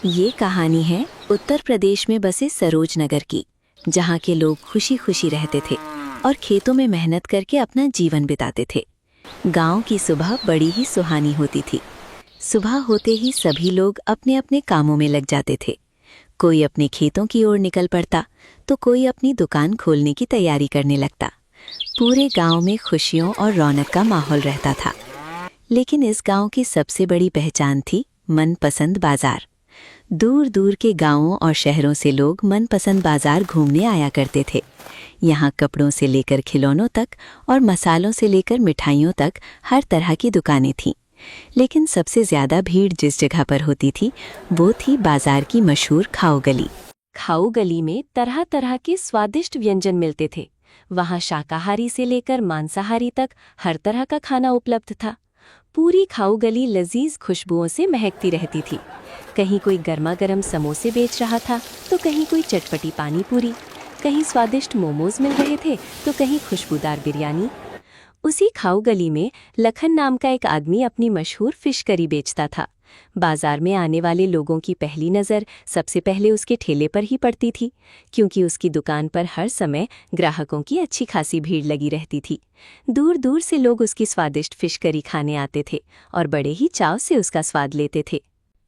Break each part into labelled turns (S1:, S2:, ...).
S1: ये कहानी है उत्तर प्रदेश में बसे सरोज नगर की, जहाँ के लोग खुशी खुशी रहते थे और खेतों में मेहनत करके अपना जीवन बिताते थे। गांव की सुबह बड़ी ही सुहानी होती थी। सुबह होते ही सभी लोग अपने अपने कामों में लग जाते थे। कोई अपने खेतों की ओर निकल पड़ता तो कोई अपनी दुकान खोलने की तैयारी करने लगता। पूरे गांव में खुशियों और रौनक का माहौल रहता था। लेकिन इस गांव की सबसे बड़ी पहचान थी मनपसंद बाजार। दूर दूर के गांवों और शहरों से लोग मनपसंद बाजार घूमने आया करते थे। यहाँ कपड़ों से लेकर खिलौनों तक और मसालों से लेकर मिठाइयों तक हर तरह की दुकानें थीं। लेकिन सबसे ज्यादा भीड़ जिस जगह पर होती थी वो थी बाजार की मशहूर खाऊ गली।
S2: खाऊ गली में तरह तरह के स्वादिष्ट व्यंजन मिलते थे। वहाँ शाकाहारी से लेकर मांसाहारी तक हर तरह का खाना उपलब्ध था। पूरी खाऊ गली लजीज खुशबुओं से महकती रहती थी। कहीं कोई गर्मा गर्म समोसे बेच रहा था तो कहीं कोई चटपटी पानी पूरी, कहीं स्वादिष्ट मोमोज मिल रहे थे तो कहीं खुशबूदार बिरयानी। उसी खाऊ गली में लखन नाम का एक आदमी अपनी मशहूर फिश करी बेचता था। बाजार में आने वाले लोगों की पहली नज़र सबसे पहले उसके ठेले पर ही पड़ती थी, क्योंकि उसकी दुकान पर हर समय ग्राहकों की अच्छी खासी भीड़ लगी रहती थी। दूर दूर से लोग उसकी स्वादिष्ट फिश करी खाने आते थे और बड़े ही चाव से उसका स्वाद लेते थे।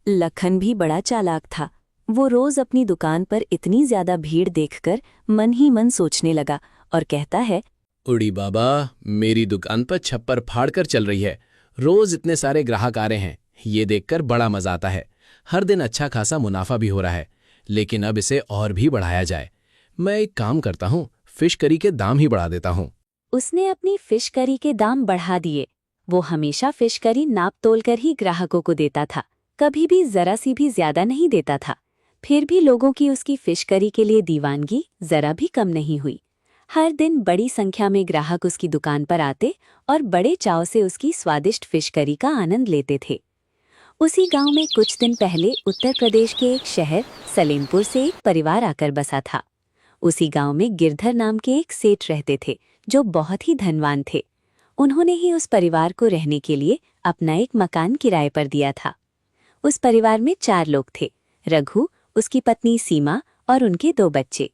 S2: लखन भी बड़ा चालाक था। वो रोज अपनी दुकान पर इतनी ज्यादा भीड़ देखकर मन ही मन सोचने लगा और कहता है,
S3: उड़ी बाबा, मेरी दुकान पर छप्पर फाड़ कर चल रही है। रोज इतने सारे ग्राहक आ रहे हैं, ये देखकर बड़ा मजा आता है। हर दिन अच्छा खासा मुनाफा भी हो रहा है, लेकिन अब इसे और भी बढ़ाया जाए। मैं एक काम करता हूँ, फिश करी के दाम ही बढ़ा देता हूँ।
S2: उसने अपनी फिश करी के दाम बढ़ा दिए। वो हमेशा फिश करी नाप तोल कर ही ग्राहकों को देता था, कभी भी जरा सी भी ज्यादा नहीं देता था। फिर भी लोगों की उसकी फिश करी के लिए दीवानगी जरा भी कम नहीं हुई। हर दिन बड़ी संख्या में ग्राहक उसकी दुकान पर आते और बड़े चाव से उसकी स्वादिष्ट फिश करी का आनंद लेते थे। उसी गांव में कुछ दिन पहले उत्तर प्रदेश के एक शहर सलेमपुर से एक परिवार आकर बसा था। उसी गांव में गिरधर नाम के एक सेठ रहते थे, जो बहुत ही धनवान थे। उन्होंने ही उस परिवार को रहने के लिए अपना एक मकान किराए पर दिया था। उस परिवार में 4 लोग थे, रघु, उसकी पत्नी सीमा और उनके 2 बच्चे।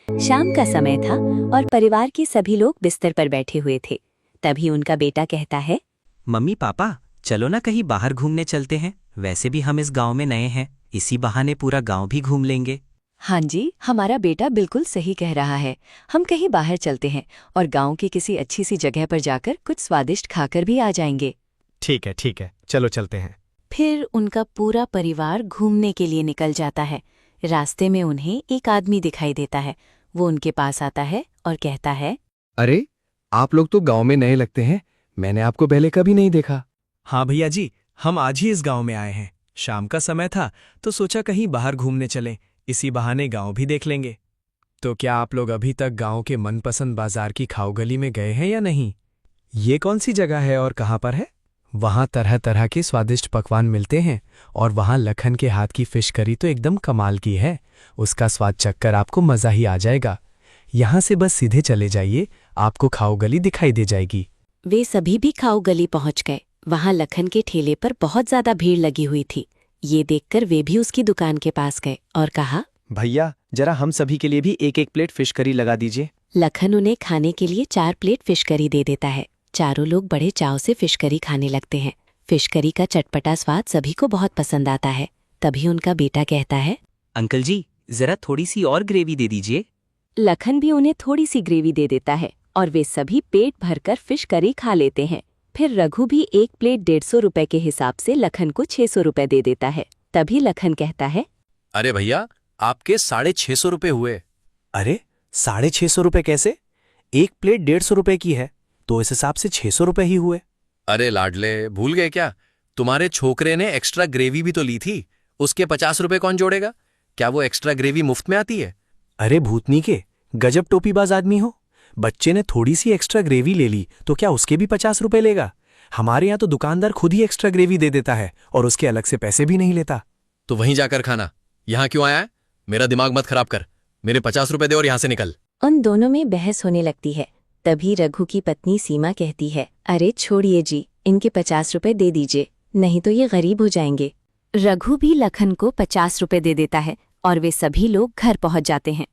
S2: शाम का समय था और परिवार के सभी लोग बिस्तर पर बैठे हुए थे। तभी उनका बेटा कहता है,
S4: मम्मी पापा, चलो ना कहीं बाहर घूमने चलते हैं। वैसे भी हम इस गांव में नए हैं, इसी बहाने पूरा गांव भी घूम लेंगे।
S2: हाँ जी, हमारा बेटा बिल्कुल सही कह रहा है। हम कहीं बाहर चलते हैं और गांव की किसी अच्छी सी जगह पर जाकर कुछ स्वादिष्ट खाकर भी आ जाएंगे।
S5: ठीक है, चलो चलते हैं।
S1: फिर उनका पूरा परिवार घूमने के लिए निकल जाता है। रास्ते में उन्हें एक आदमी दिखाई देता है। वो उनके पास आता है और कहता है,
S5: अरे, आप लोग तो गांव में नए लगते हैं। मैंने आपको पहले कभी नहीं देखा।
S6: हाँ भैया जी, हम आज ही इस गांव में आए हैं। शाम का समय था तो सोचा कहीं बाहर घूमने चलें, इसी बहाने गांव भी देख लेंगे।
S5: तो क्या आप लोग अभी तक गांव के मनपसंद बाजार की खाऊ गली में गए हैं या नहीं? ये कौन सी जगह है और कहाँ पर है? वहाँ तरह तरह के स्वादिष्ट पकवान मिलते हैं और वहाँ लखन के हाथ की फिश करी तो एकदम कमाल की है। उसका स्वाद चखकर आपको मज़ा ही आ जाएगा। यहाँ से बस सीधे चले जाइए, आपको खाऊ गली दिखाई दे जाएगी।
S1: वे सभी भी खाऊ गली पहुंच गए। वहां लखन के ठेले पर बहुत ज्यादा भीड़ लगी हुई थी। ये देखकर वे भी उसकी दुकान के पास गए और कहा,
S7: भैया, जरा हम सभी के लिए भी एक एक प्लेट फिश करी लगा दीजिए।
S1: लखन उन्हें खाने के लिए 4 प्लेट फिश करी दे देता है। चारों लोग बड़े चाव से फिश करी खाने लगते हैं। फिश करी का चटपटा स्वाद सभी को बहुत पसंद आता है। तभी उनका बेटा कहता है,
S4: अंकल जी, जरा थोड़ी सी और ग्रेवी दे दीजिए।
S2: लखन भी उन्हें थोड़ी सी ग्रेवी दे देता है और वे सभी पेट भरकर फिश करी खा लेते हैं। फिर रघु भी एक प्लेट 150 रुपए के हिसाब से लखन को 600 रुपए दे देता है। तभी लखन कहता है,
S3: अरे भैया, आपके 650 रुपए हुए।
S7: अरे, 650 रुपए कैसे? एक प्लेट 150 रुपए की है, तो इस हिसाब से 600 रुपए ही हुए।
S3: अरे लाडले, भूल गए क्या? तुम्हारे छोकरे ने एक्स्ट्रा ग्रेवी भी तो ली थी। उसके 50 रुपए कौन जोड़ेगा? क्या वो एक्स्ट्रा ग्रेवी मुफ्त में आती है?
S7: अरे भूतनी के, गजब टोपीबाज आदमी हो। बच्चे ने थोड़ी सी एक्स्ट्रा ग्रेवी ले ली तो क्या उसके भी 50 रुपए लेगा? हमारे यहाँ तो दुकानदार खुद ही एक्स्ट्रा ग्रेवी दे देता है और उसके अलग से पैसे भी नहीं लेता।
S3: तो वहीं जाकर खाना, यहाँ क्यों आया है? मेरा दिमाग मत खराब कर। मेरे 50 रुपए दे और यहाँ से निकल।
S2: उन दोनों में बहस होने लगती है। तभी रघु की पत्नी सीमा कहती है, अरे छोड़िए जी, इनके 50 रुपए दे दीजिए, नहीं तो ये गरीब हो जाएंगे। रघु भी लखन को 50 रुपए दे देता है और वे सभी लोग घर पहुंच जाते हैं।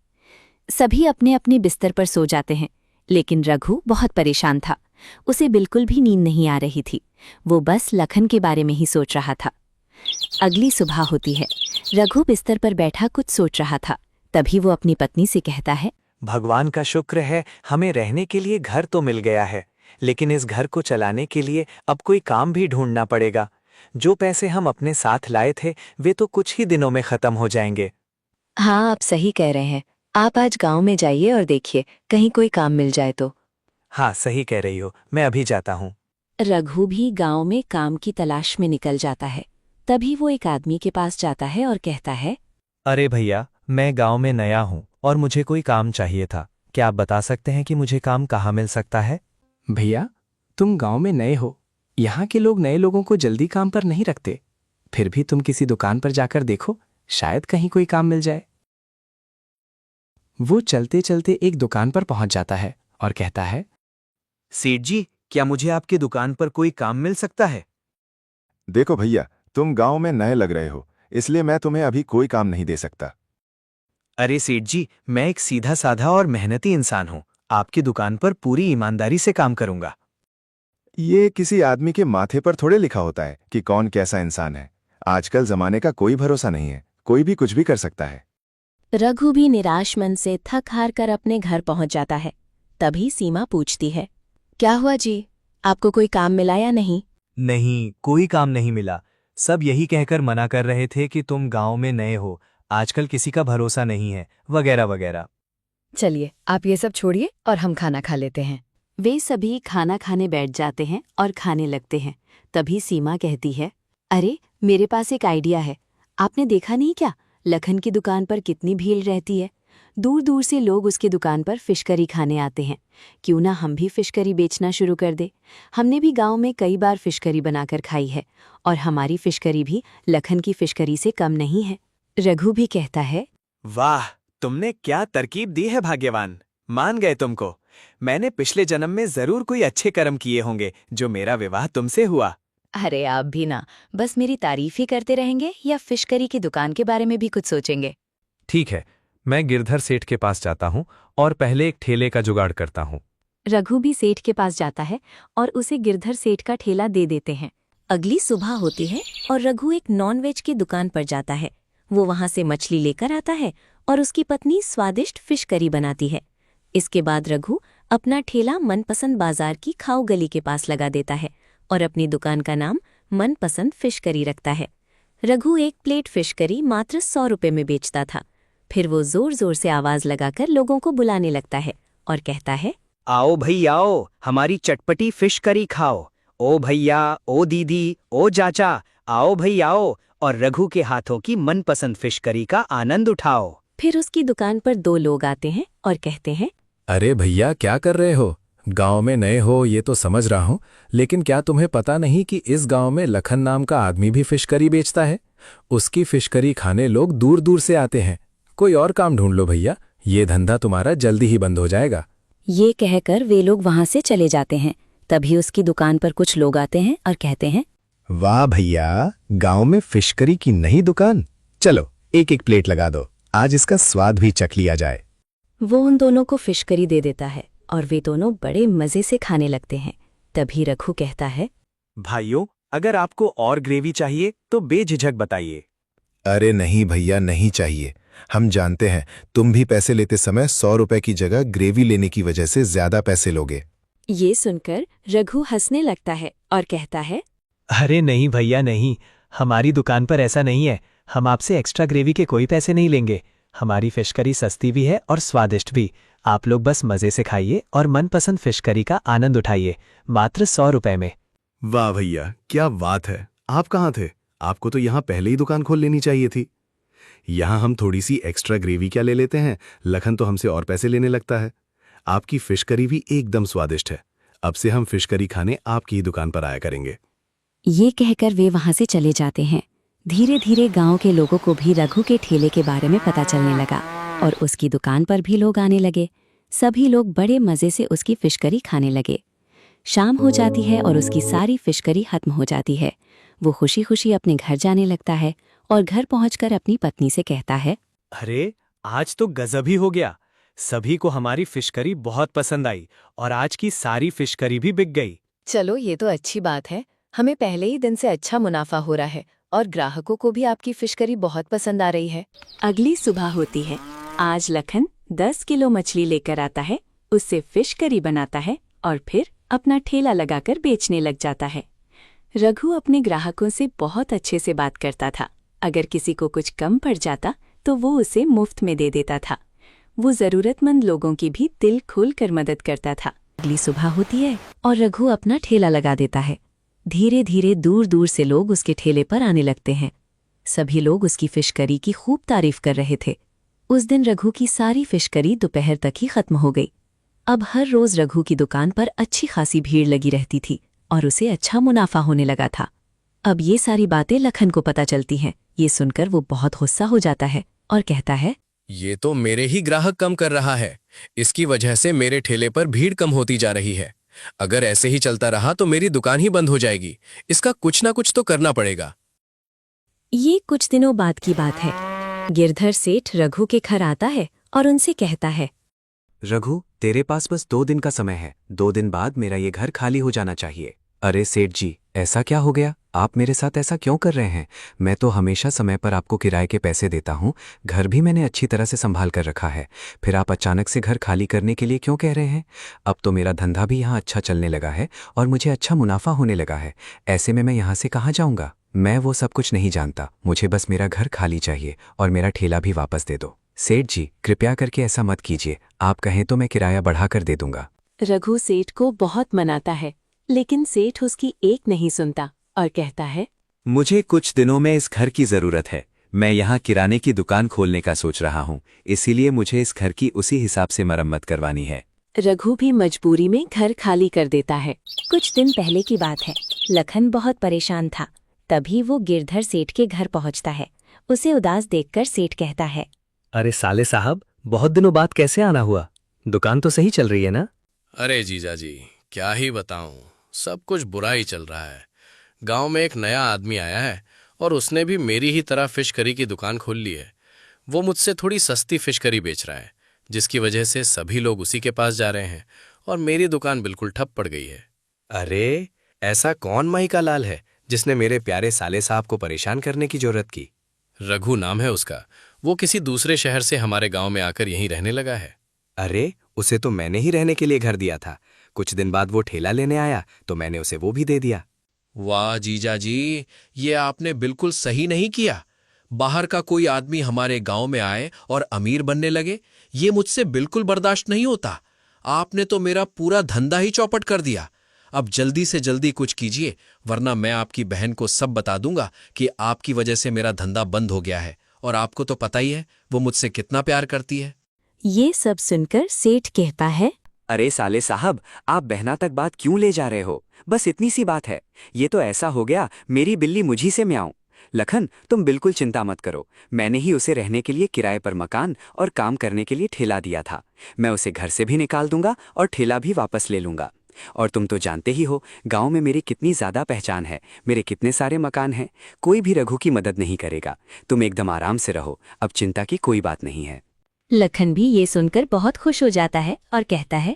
S2: सभी अपने अपने बिस्तर पर सो जाते हैं, लेकिन रघु बहुत परेशान था। उसे बिल्कुल भी नींद नहीं आ रही थी। वो बस लखन के बारे में ही सोच रहा था। अगली सुबह होती है। रघु बिस्तर पर बैठा कुछ सोच रहा था। तभी वो अपनी पत्नी से कहता है,
S7: भगवान का शुक्र है, हमें रहने के लिए घर तो मिल गया है, लेकिन इस घर को चलाने के लिए अब कोई काम भी ढूंढना पड़ेगा। जो पैसे हम अपने साथ लाए थे वे तो कुछ ही दिनों में खत्म हो जाएंगे।
S2: हाँ, आप सही कह रहे हैं। आप आज गांव में जाइए और देखिए कहीं कोई काम मिल जाए तो।
S7: हाँ, सही कह रही हो, मैं अभी जाता हूँ।
S2: रघु भी गांव में काम की तलाश में निकल जाता है। तभी वो एक आदमी के पास जाता है और कहता है,
S7: अरे भैया, मैं गांव में नया हूँ और मुझे कोई काम चाहिए था। क्या आप बता सकते हैं कि मुझे काम कहाँ मिल सकता है?
S5: भैया, तुम गांव में नए हो। यहाँ के लोग नए लोगों को जल्दी काम पर नहीं रखते। फिर भी तुम किसी दुकान पर जाकर देखो, शायद कहीं कोई काम मिल जाए। वो चलते चलते एक दुकान पर पहुंच जाता है और कहता है,
S6: सेठ जी, क्या मुझे आपकी दुकान पर कोई काम मिल सकता है?
S8: देखो भैया, तुम गांव में नए लग रहे हो, इसलिए मैं तुम्हें अभी कोई काम नहीं दे सकता।
S6: अरे सेठ जी, मैं एक सीधा साधा और मेहनती इंसान हूँ। आपकी दुकान पर पूरी ईमानदारी से काम करूंगा।
S8: ये किसी आदमी के माथे पर थोड़े लिखा होता है कि कौन कैसा इंसान है। आजकल जमाने का कोई भरोसा नहीं है, कोई भी कुछ भी कर सकता है।
S2: रघु भी निराश मन से थक हार कर अपने घर पहुंच जाता है। तभी सीमा पूछती है, क्या हुआ जी, आपको कोई काम मिला या नहीं?
S6: नहीं, कोई काम नहीं मिला। सब यही कहकर मना कर रहे थे कि तुम गांव में नए हो, आजकल किसी का भरोसा नहीं है, वगैरह वगैरह।
S9: चलिए, आप ये सब छोड़िए और हम खाना खा लेते हैं।
S2: वे सभी खाना खाने बैठ जाते हैं और खाने लगते हैं। तभी सीमा कहती है, अरे मेरे पास एक आइडिया है। आपने देखा नहीं क्या, लखन की दुकान पर कितनी भीड़ रहती है। दूर दूर से लोग उसकी दुकान पर फिश करी खाने आते हैं। क्यों ना हम भी फिश करी बेचना शुरू कर दे। हमने भी गांव में कई बार फिश करी बनाकर खाई है और हमारी फिश करी भी लखन की फिश करी से कम नहीं है। रघु भी कहता है,
S6: वाह, तुमने क्या तरकीब दी है भाग्यवान। मान गए तुमको। मैंने पिछले जन्म में जरूर कोई अच्छे कर्म किए होंगे जो मेरा विवाह तुमसे हुआ।
S9: अरे आप भी ना, बस मेरी तारीफ ही करते रहेंगे या फिश करी की दुकान के बारे में भी कुछ सोचेंगे?
S7: ठीक है, मैं गिरधर सेठ के पास जाता हूँ और पहले एक ठेले का जुगाड़ करता हूँ।
S2: रघु भी सेठ के पास जाता है और उसे गिरधर सेठ का ठेला दे देते हैं। अगली सुबह होती है और रघु एक नॉनवेज की दुकान पर जाता है। वो वहां से मछली लेकर आता है और उसकी पत्नी स्वादिष्ट फिश करी बनाती है। इसके बाद रघु अपना ठेला मनपसंद बाजार की खाऊ गली के पास लगा देता है और अपनी दुकान का नाम मनपसंद फिश करी रखता है। रघु एक प्लेट फिश करी मात्र 100 रुपए में बेचता था। फिर वो जोर जोर से आवाज लगाकर लोगों को बुलाने लगता है और कहता है,
S6: आओ भाई आओ, हमारी चटपटी फिश करी खाओ। ओ भैया, ओ दीदी, ओ चाचा, आओ भाई आओ और रघु के हाथों की मनपसंद फिश करी का आनंद उठाओ।
S2: फिर उसकी दुकान पर 2 लोग आते हैं और कहते हैं,
S3: अरे भैया, क्या कर रहे हो? गांव में नए हो ये तो समझ रहा हूं, लेकिन क्या तुम्हें पता नहीं कि इस गांव में लखन नाम का आदमी भी फिश करी बेचता है? उसकी फिश करी खाने लोग दूर दूर से आते हैं। कोई और काम ढूंढ लो भैया, ये धंधा तुम्हारा जल्दी ही बंद हो जाएगा।
S2: ये कहकर वे लोग वहां से चले जाते हैं। तभी उसकी दुकान पर कुछ लोग आते हैं और कहते हैं,
S8: वाह भैया, गांव में फिश करी की नई दुकान। चलो एक एक प्लेट लगा दो, आज इसका स्वाद भी चख लिया जाए।
S2: वो उन दोनों को फिश करी दे देता है और वे दोनों बड़े मजे से खाने लगते हैं। तभी रघु कहता है,
S6: भाइयों, अगर आपको और ग्रेवी चाहिए तो बेझिझक बताइए।
S8: अरे नहीं भैया, नहीं चाहिए। हम जानते हैं तुम भी पैसे लेते समय 100 रुपए की जगह ग्रेवी लेने की वजह से ज्यादा पैसे लोगे।
S2: ये सुनकर रघु हंसने लगता है और कहता है,
S6: अरे नहीं भैया नहीं, हमारी दुकान पर ऐसा नहीं है। हम आपसे एक्स्ट्रा ग्रेवी के कोई पैसे नहीं लेंगे। हमारी फिश करी सस्ती भी है और स्वादिष्ट भी। आप लोग बस मजे से खाइए और मनपसंद फिश करी का आनंद उठाइए, मात्र 100 रुपए में।
S10: वाह भैया, क्या बात है। आप कहाँ थे? आपको तो यहाँ पहले ही दुकान खोल लेनी चाहिए थी। यहाँ हम थोड़ी सी एक्स्ट्रा ग्रेवी क्या ले लेते हैं, लखन तो हमसे और पैसे लेने लगता है। आपकी फिश करी भी एकदम स्वादिष्ट है। अब से हम फिश करी खाने आपकी ही दुकान पर आया करेंगे।
S2: ये कहकर वे वहां से चले जाते हैं। धीरे धीरे गांव के लोगों को भी रघु के ठेले के बारे में पता चलने लगा और उसकी दुकान पर भी लोग आने लगे। सभी लोग बड़े मजे से उसकी फिश करी खाने लगे। शाम हो जाती है और उसकी सारी फिश करी खत्म हो जाती है।
S1: वो खुशी खुशी अपने घर जाने लगता है और घर पहुंचकर अपनी पत्नी से कहता है,
S6: अरे आज तो गजब ही हो गया। सभी को हमारी फिश करी बहुत पसंद आई और आज की सारी फिश करी भी बिक गई।
S9: चलो ये तो अच्छी बात है, हमें पहले ही दिन से अच्छा मुनाफा हो रहा है और ग्राहकों को भी आपकी फिश करी बहुत पसंद आ रही है।
S2: अगली सुबह होती है। आज लखन 10 किलो मछली लेकर आता है, उससे फिश करी बनाता है और फिर अपना ठेला लगाकर बेचने लग जाता है। रघु अपने ग्राहकों से बहुत अच्छे से बात करता था। अगर किसी को कुछ कम पड़ जाता तो वो उसे मुफ्त में दे देता था। वो जरूरतमंद लोगों की भी दिल खोलकर मदद करता था।
S1: अगली सुबह होती है और रघु अपना ठेला लगा देता है। धीरे धीरे दूर दूर से लोग उसके ठेले पर आने लगते हैं। सभी लोग उसकी फिश करी की खूब तारीफ कर रहे थे। उस दिन रघु की सारी फिश करी दोपहर तक ही खत्म हो गई। अब हर रोज रघु की दुकान पर अच्छी खासी भीड़ लगी रहती थी और उसे अच्छा मुनाफा होने लगा था। अब ये सारी बातें लखन को पता चलती हैं। ये सुनकर वो बहुत गुस्सा हो जाता है और कहता है,
S3: ये तो मेरे ही ग्राहक कम कर रहा है। इसकी वजह से मेरे ठेले पर भीड़ कम होती जा रही है। अगर ऐसे ही चलता रहा तो मेरी दुकान ही बंद हो जाएगी। इसका कुछ ना कुछ तो करना पड़ेगा।
S1: ये कुछ दिनों बाद की बात है। गिरधर सेठ रघु के घर आता है और उनसे कहता है,
S7: रघु, तेरे पास बस 2 दिन का समय है। 2 दिन बाद मेरा ये घर खाली हो जाना चाहिए। अरे सेठ जी, ऐसा क्या हो गया? आप मेरे साथ ऐसा क्यों कर रहे हैं? मैं तो हमेशा समय पर आपको किराए के पैसे देता हूँ। घर भी मैंने अच्छी तरह से संभाल कर रखा है। फिर आप अचानक से घर खाली करने के लिए क्यों कह रहे हैं? अब तो मेरा धंधा भी यहाँ अच्छा चलने लगा है और मुझे अच्छा मुनाफा होने लगा है। ऐसे में मैं यहाँ से कहाँ जाऊँगा? मैं वो सब कुछ नहीं जानता। मुझे बस मेरा घर खाली चाहिए और मेरा ठेला भी वापस दे दो। सेठ जी, कृपया करके ऐसा मत कीजिए। आप कहें तो मैं किराया बढ़ा कर दे दूंगा।
S2: रघु सेठ को बहुत मनाता है, लेकिन सेठ उसकी एक नहीं सुनता और कहता है,
S6: मुझे कुछ दिनों में इस घर की जरूरत है। मैं यहाँ किराने की दुकान खोलने का सोच रहा हूँ, इसीलिए मुझे इस घर की उसी हिसाब से मरम्मत करवानी है।
S2: रघु भी मजबूरी में घर खाली कर देता है।
S1: कुछ दिन पहले की बात है। लखन बहुत परेशान था। तभी वो गिरधर सेठ के घर पहुंचता है। उसे उदास देखकर सेठ कहता है,
S6: अरे साले साहब, बहुत दिनों बाद कैसे आना हुआ? दुकान तो सही चल रही है ना?
S3: अरे जीजा जी, क्या ही बताऊं, सब कुछ बुरा ही चल रहा है। गांव में एक नया आदमी आया है और उसने भी मेरी ही तरह फिश करी की दुकान खोल ली है। वो मुझसे थोड़ी सस्ती फिश करी बेच रहा है, जिसकी वजह से सभी लोग उसी के पास जा रहे हैं और मेरी दुकान बिल्कुल ठप पड़ गई है।
S11: अरे, ऐसा कौन माई का लाल है जिसने मेरे प्यारे साले साहब को परेशान करने की जरूरत की?
S3: रघु नाम है उसका। वो किसी दूसरे शहर से हमारे गांव में आकर यहीं रहने लगा है।
S11: अरे, उसे तो मैंने ही रहने के लिए घर दिया था। कुछ दिन बाद वो ठेला लेने आया तो मैंने उसे वो भी दे दिया।
S3: वाह जीजा जी, ये आपने बिल्कुल सही नहीं किया। बाहर का कोई आदमी हमारे गांव में आए और अमीर बनने लगे, ये मुझसे बिल्कुल बर्दाश्त नहीं होता। आपने तो मेरा पूरा धंधा ही चौपट कर दिया। अब जल्दी से जल्दी कुछ कीजिए, वरना मैं आपकी बहन को सब बता दूंगा कि आपकी वजह से मेरा धंधा बंद हो गया है। और आपको तो पता ही है वो मुझसे कितना प्यार करती है।
S1: ये सब सुनकर सेठ कहता है,
S4: अरे साले साहब, आप बहना तक बात क्यों ले जा रहे हो? बस इतनी सी बात है। ये तो ऐसा हो गया मेरी बिल्ली मुझी से म्याऊं। लखन, तुम बिल्कुल चिंता मत करो। मैंने ही उसे रहने के लिए किराए पर मकान और काम करने के लिए ठेला दिया था। मैं उसे घर से भी निकाल दूंगा और ठेला भी वापस ले लूंगा। और तुम तो जानते ही हो गांव में मेरी कितनी ज्यादा पहचान है, मेरे कितने सारे मकान हैं। कोई भी रघु की मदद नहीं करेगा। तुम एकदम आराम से रहो, अब चिंता की कोई बात नहीं है।
S1: लखन भी ये सुनकर बहुत खुश हो जाता है और कहता है,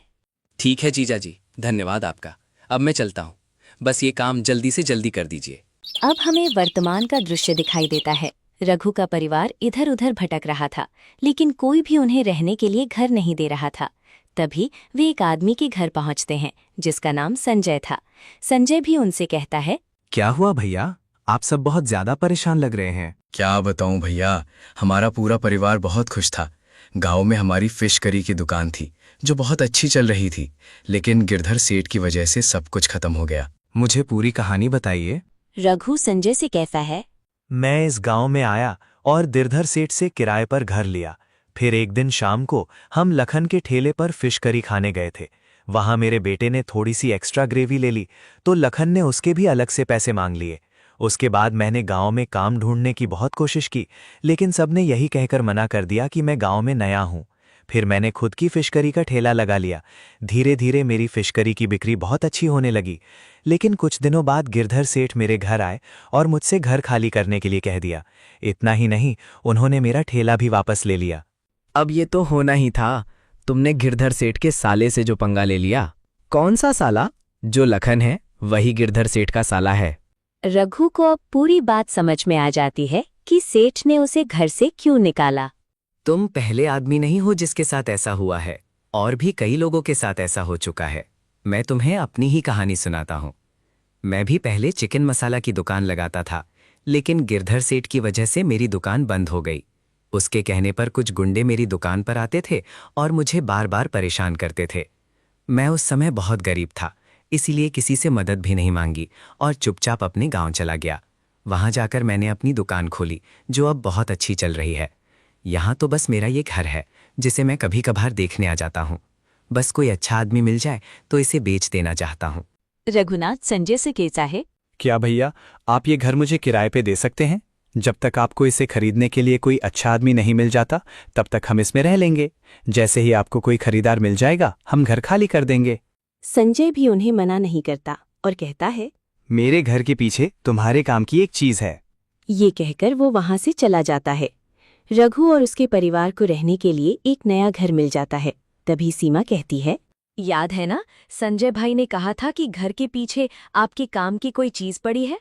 S11: ठीक है जीजा जी, धन्यवाद आपका। अब मैं चलता हूँ, बस ये काम जल्दी से जल्दी कर दीजिए।
S1: अब हमें वर्तमान का दृश्य दिखाई देता है। रघु का परिवार इधर उधर भटक रहा था, लेकिन कोई भी उन्हें रहने के लिए घर नहीं दे रहा था। तभी वे एक आदमी के घर पहुंचते हैं जिसका नाम संजय था। संजय भी उनसे कहता है,
S7: क्या हुआ भैया? आप सब बहुत ज्यादा परेशान लग रहे हैं।
S3: क्या बताऊं भैया, हमारा पूरा परिवार बहुत खुश था। गांव में हमारी फिश करी की दुकान थी जो बहुत अच्छी चल रही थी, लेकिन गिरधर सेठ की वजह से सब कुछ खत्म हो गया।
S7: मुझे पूरी कहानी बताइए।
S1: रघु संजय से कहता है,
S6: मैं इस गांव में आया और गिरधर सेठ से किराए पर घर लिया। फिर एक दिन शाम को हम लखन के ठेले पर फिश करी खाने गए थे। वहां मेरे बेटे ने थोड़ी सी एक्स्ट्रा ग्रेवी ले ली तो लखन ने उसके भी अलग से पैसे मांग लिए। उसके बाद मैंने गांव में काम ढूंढने की बहुत कोशिश की, लेकिन सबने यही कहकर मना कर दिया कि मैं गांव में नया हूं। फिर मैंने खुद की फिश करी का ठेला लगा लिया। धीरे धीरे मेरी फिश करी की बिक्री बहुत अच्छी होने लगी। लेकिन कुछ दिनों बाद गिरधर सेठ मेरे घर आए और मुझसे घर खाली करने के लिए कह दिया। इतना ही नहीं, उन्होंने मेरा ठेला भी वापस ले लिया।
S12: अब ये तो होना ही था। तुमने गिरधर सेठ के साले से जो पंगा ले लिया। कौन सा साला? जो लखन है वही गिरधर सेठ का साला है।
S2: रघु को अब पूरी बात समझ में आ जाती है कि सेठ ने उसे घर से क्यों निकाला।
S11: तुम पहले आदमी नहीं हो जिसके साथ ऐसा हुआ है, और भी कई लोगों के साथ ऐसा हो चुका है। मैं तुम्हें अपनी ही कहानी सुनाता हूँ। मैं भी पहले चिकन मसाला की दुकान लगाता था, लेकिन गिरधर सेठ की वजह से मेरी दुकान बंद हो गई। उसके कहने पर कुछ गुंडे मेरी दुकान पर आते थे और मुझे बार बार परेशान करते थे। मैं उस समय बहुत गरीब था, इसीलिए किसी से मदद भी नहीं मांगी और चुपचाप अपने गांव चला गया। वहां जाकर मैंने अपनी दुकान खोली, जो अब बहुत अच्छी चल रही है। यहाँ तो बस मेरा ये घर है, जिसे मैं कभी कभार देखने आ जाता हूँ। बस कोई अच्छा आदमी मिल जाए तो इसे बेच देना चाहता हूँ।
S2: रघुनाथ संजय से कहता है,
S5: क्या भैया आप ये घर मुझे किराए पे दे सकते हैं? जब तक आपको इसे खरीदने के लिए कोई अच्छा आदमी नहीं मिल जाता तब तक हम इसमें रह लेंगे। जैसे ही आपको कोई खरीदार मिल जाएगा हम घर खाली कर देंगे।
S2: संजय भी उन्हें मना नहीं करता और कहता है,
S5: मेरे घर के पीछे तुम्हारे काम की एक चीज है।
S2: ये कहकर वो वहां से चला जाता है। रघु और उसके परिवार को रहने के लिए एक नया घर मिल जाता है। तभी सीमा कहती है, याद है ना, संजय भाई ने कहा था कि घर के पीछे आपके काम की कोई चीज पड़ी है।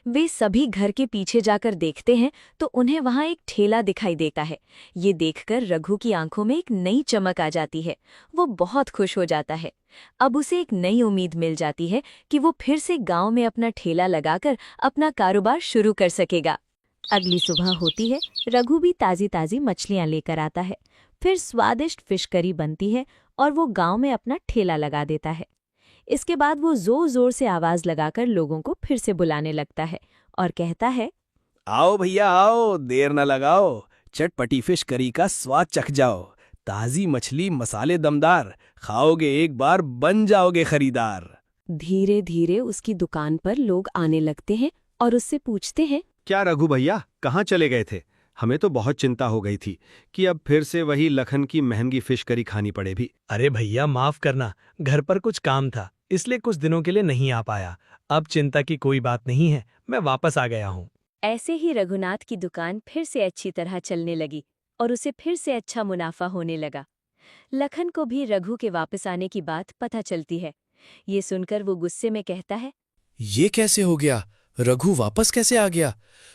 S2: वे सभी घर के पीछे जाकर देखते हैं तो उन्हें वहां एक ठेला दिखाई देता है। ये देखकर रघु की आंखों में एक नई चमक आ जाती है। वो बहुत खुश हो जाता है। अब उसे एक नई उम्मीद मिल जाती है कि वो फिर से गांव में अपना ठेला लगाकर अपना कारोबार शुरू कर सकेगा। अगली सुबह होती है। रघु भी ताजी ताजी मछलियां लेकर आता है। फिर स्वादिष्ट फिश करी बनती है और वो गांव में अपना ठेला लगा देता है। इसके बाद वो जोर जोर से आवाज लगाकर लोगों को फिर से बुलाने लगता है और कहता है,
S7: आओ भैया आओ, देर न लगाओ, चटपटी फिश करी का स्वाद चख जाओ। ताजी मछली, मसाले दमदार, खाओगे एक बार बन जाओगे खरीदार।
S2: धीरे धीरे उसकी दुकान पर लोग आने लगते हैं और उससे पूछते हैं,
S10: क्या रघु भैया कहाँ चले गए थे? हमें तो बहुत चिंता हो गई थी कि अब फिर से वही लखन की महंगी फिश करी खानी पड़े भी।
S5: अरे भैया माफ करना, घर पर कुछ काम था इसलिए कुछ दिनों के लिए नहीं आ पाया। अब चिंता की कोई बात नहीं है, मैं वापस आ गया हूँ।
S2: ऐसे ही रघुनाथ की दुकान फिर से अच्छी तरह चलने लगी और उसे फिर से अच्छा मुनाफा होने लगा। लखन को भी रघु के वापस आने की बात पता चलती है। ये सुनकर वो गुस्से में कहता है,
S3: ये कैसे हो गया? रघु वापस कैसे आ गया?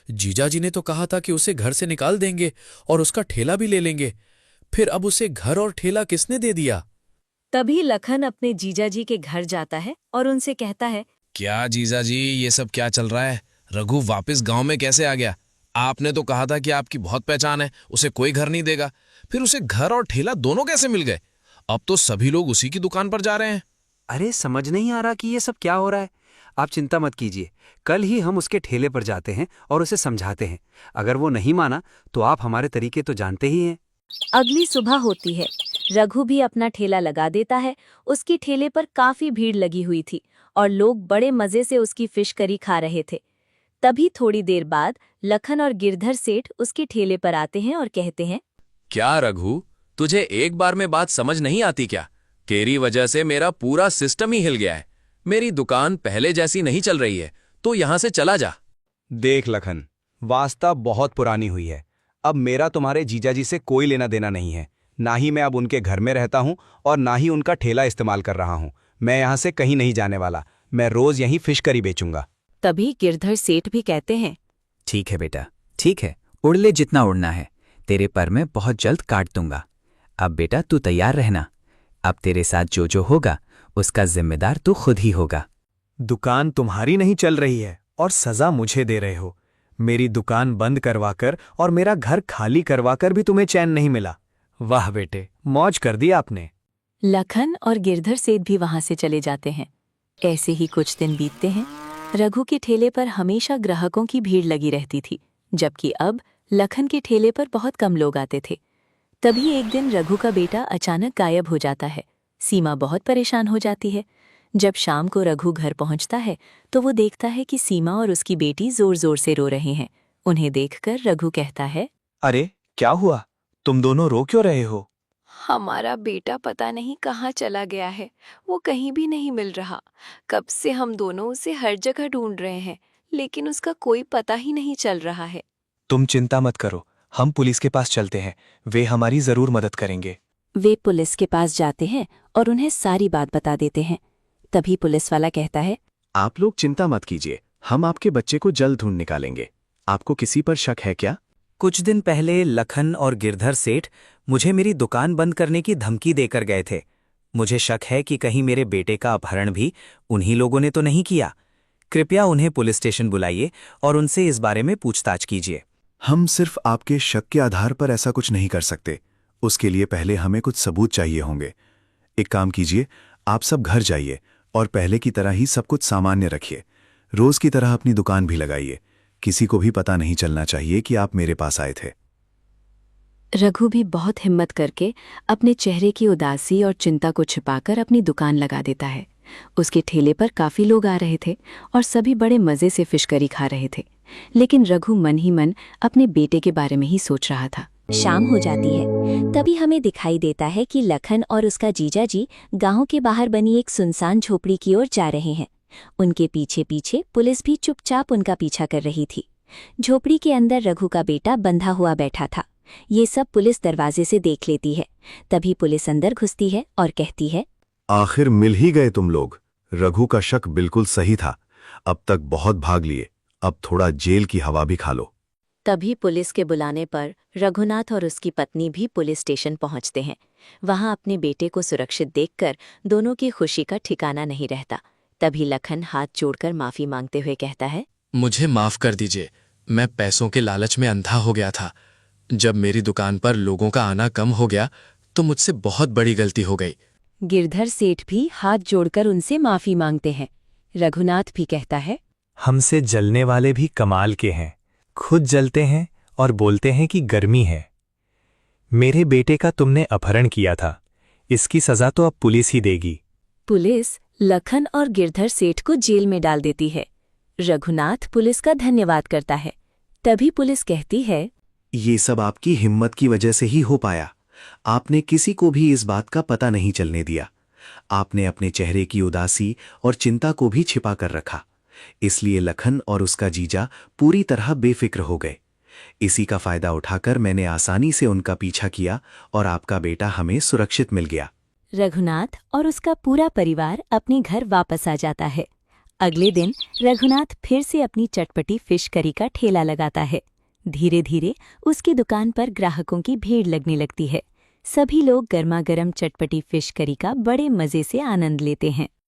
S3: जीजाजी ने तो कहा था कि उसे घर से निकाल देंगे और उसका ठेला भी ले लेंगे। फिर अब उसे घर और ठेला किसने दे दिया?
S2: तभी लखन अपने जीजाजी के घर जाता है और उनसे कहता है,
S3: क्या जीजाजी, ये सब क्या चल रहा है? रघु वापस गांव में कैसे आ गया? आपने तो कहा था कि आपकी बहुत पहचान है, उसे कोई घर नहीं देगा। फिर उसे घर और ठेला दोनों कैसे मिल गए? अब तो सभी लोग उसी की दुकान पर जा रहे हैं।
S4: अरे समझ नहीं आ रहा कि ये सब क्या हो रहा है। आप चिंता मत कीजिए, कल ही हम उसके ठेले पर जाते हैं और उसे समझाते हैं। अगर वो नहीं माना तो आप हमारे तरीके तो जानते ही हैं।
S2: अगली सुबह होती है। रघु भी अपना ठेला लगा देता है। उसकी ठेले पर काफी भीड़ लगी हुई थी और लोग बड़े मजे से उसकी फिश करी खा रहे थे। तभी थोड़ी देर बाद लखन और गिरधर सेठ उसके ठेले पर आते हैं और कहते हैं,
S11: क्या रघु, तुझे एक बार में बात समझ नहीं आती क्या? तेरी वजह से मेरा पूरा सिस्टम ही हिल गया है। मेरी दुकान पहले जैसी नहीं चल रही है, तो यहां से चला जा।
S7: देख लखन, वास्ता बहुत पुरानी हुई है। अब मेरा तुम्हारे जीजाजी से कोई लेना देना नहीं है। ना ही मैं अब उनके घर में रहता हूं और ना ही उनका ठेला इस्तेमाल कर रहा हूं। मैं यहां से कहीं नहीं जाने वाला। मैं रोज यहीं फिश करी बेचूंगा।
S2: तभी गिरधर सेठ भी कहते हैं,
S11: ठीक है बेटा, ठीक है, उड़ ले जितना उड़ना है। तेरे पर मैं बहुत जल्द काट दूंगा। अब बेटा तू तैयार रहना। अब तेरे साथ जो जो होगा उसका जिम्मेदार तू खुद ही होगा।
S5: दुकान तुम्हारी नहीं चल रही है और सजा मुझे दे रहे हो। मेरी दुकान बंद करवाकर और मेरा घर खाली करवाकर भी तुम्हें चैन नहीं मिला। वाह बेटे, मौज कर दी आपने।
S2: लखन और गिरधर सेठ भी वहां से चले जाते हैं। ऐसे ही कुछ दिन बीतते हैं। रघु के ठेले पर हमेशा ग्राहकों की भीड़ लगी रहती थी, जबकि अब लखन के ठेले पर बहुत कम लोग आते थे। तभी एक दिन रघु का बेटा अचानक गायब हो जाता है। सीमा बहुत परेशान हो जाती है। जब शाम को रघु घर पहुंचता है तो वो देखता है कि सीमा और उसकी बेटी जोर जोर से रो रहे हैं। उन्हें देखकर रघु कहता है,
S5: अरे क्या हुआ? तुम दोनों रो क्यों रहे हो?
S9: हमारा बेटा पता नहीं कहाँ चला गया है, वो कहीं भी नहीं मिल रहा। कब से हम दोनों उसे हर जगह ढूंढ रहे हैं, लेकिन उसका कोई पता ही नहीं चल रहा है।
S5: तुम चिंता मत करो, हम पुलिस के पास चलते हैं, वे हमारी जरूर मदद करेंगे।
S2: वे पुलिस के पास जाते हैं और उन्हें सारी बात बता देते हैं। तभी पुलिस वाला कहता है,
S10: आप लोग चिंता मत कीजिए, हम आपके बच्चे को जल्द ढूंढ निकालेंगे। आपको किसी पर शक है क्या?
S12: कुछ दिन पहले लखन और गिरधर सेठ मुझे मेरी दुकान बंद करने की धमकी देकर गए थे। मुझे शक है कि कहीं मेरे बेटे का अपहरण भी उन्हीं लोगों ने तो नहीं किया। कृपया उन्हें पुलिस स्टेशन बुलाइए और उनसे इस बारे में पूछताछ कीजिए।
S10: हम सिर्फ आपके शक के आधार पर ऐसा कुछ नहीं कर सकते। उसके लिए पहले हमें कुछ सबूत चाहिए होंगे। एक काम कीजिए, आप सब घर जाइए और पहले की तरह ही सब कुछ सामान्य रखिए। रोज की तरह अपनी दुकान भी लगाइए। किसी को भी पता नहीं चलना चाहिए कि आप मेरे पास आए थे।
S9: रघु भी बहुत हिम्मत करके अपने चेहरे की उदासी और चिंता को छिपाकर अपनी दुकान लगा देता है। उसके ठेले पर काफी लोग आ रहे थे और सभी बड़े मजे से फिश करी खा रहे थे, लेकिन रघु मन ही मन अपने बेटे के बारे में ही सोच रहा था।
S2: शाम हो जाती है। तभी हमें दिखाई देता है कि लखन और उसका जीजा जी गांव के बाहर बनी एक सुनसान झोपड़ी की ओर जा रहे हैं। उनके पीछे पीछे पुलिस भी चुपचाप उनका पीछा कर रही थी। झोपड़ी के अंदर रघु का बेटा बंधा हुआ बैठा था। ये सब पुलिस दरवाजे से देख लेती है। तभी पुलिस अंदर घुसती है और कहती है,
S10: आखिर मिल ही गए तुम लोग। रघु का शक बिल्कुल सही था। अब तक बहुत भाग लिए, अब थोड़ा जेल की हवा भी खा लो।
S1: तभी पुलिस के बुलाने पर रघुनाथ और उसकी पत्नी भी पुलिस स्टेशन पहुंचते हैं। वहां अपने बेटे को सुरक्षित देखकर दोनों की खुशी का ठिकाना नहीं रहता। तभी लखन हाथ जोड़कर माफी मांगते हुए कहता है,
S3: मुझे माफ कर दीजिए, मैं पैसों के लालच में अंधा हो गया था। जब मेरी दुकान पर लोगों का आना कम हो गया तो मुझसे बहुत बड़ी गलती हो गई।
S2: गिरधर सेठ भी हाथ जोड़कर उनसे माफी मांगते हैं। रघुनाथ भी कहता है,
S5: हमसे जलने वाले भी कमाल के हैं, खुद जलते हैं और बोलते हैं कि गर्मी है। मेरे बेटे का तुमने अपहरण किया था, इसकी सजा तो अब पुलिस ही देगी।
S2: पुलिस लखन और गिरधर सेठ को जेल में डाल देती है। रघुनाथ पुलिस का धन्यवाद करता है। तभी पुलिस कहती है,
S10: ये सब आपकी हिम्मत की वजह से ही हो पाया। आपने किसी को भी इस बात का पता नहीं चलने दिया। आपने अपने चेहरे की उदासी और चिंता को भी छिपा कर रखा। इसलिए लखन और उसका जीजा पूरी तरह बेफिक्र हो गए। इसी का फायदा उठाकर मैंने आसानी से उनका पीछा किया और आपका बेटा हमें सुरक्षित मिल गया।
S2: रघुनाथ और उसका पूरा परिवार अपने घर वापस आ जाता है। अगले दिन रघुनाथ फिर से अपनी चटपटी फिश करी का ठेला लगाता है। धीरे धीरे उसकी दुकान पर ग्राहकों की भीड़ लगने लगती है। सभी लोग गर्मा गर्म चटपटी फिश करी का बड़े मजे से आनंद लेते हैं।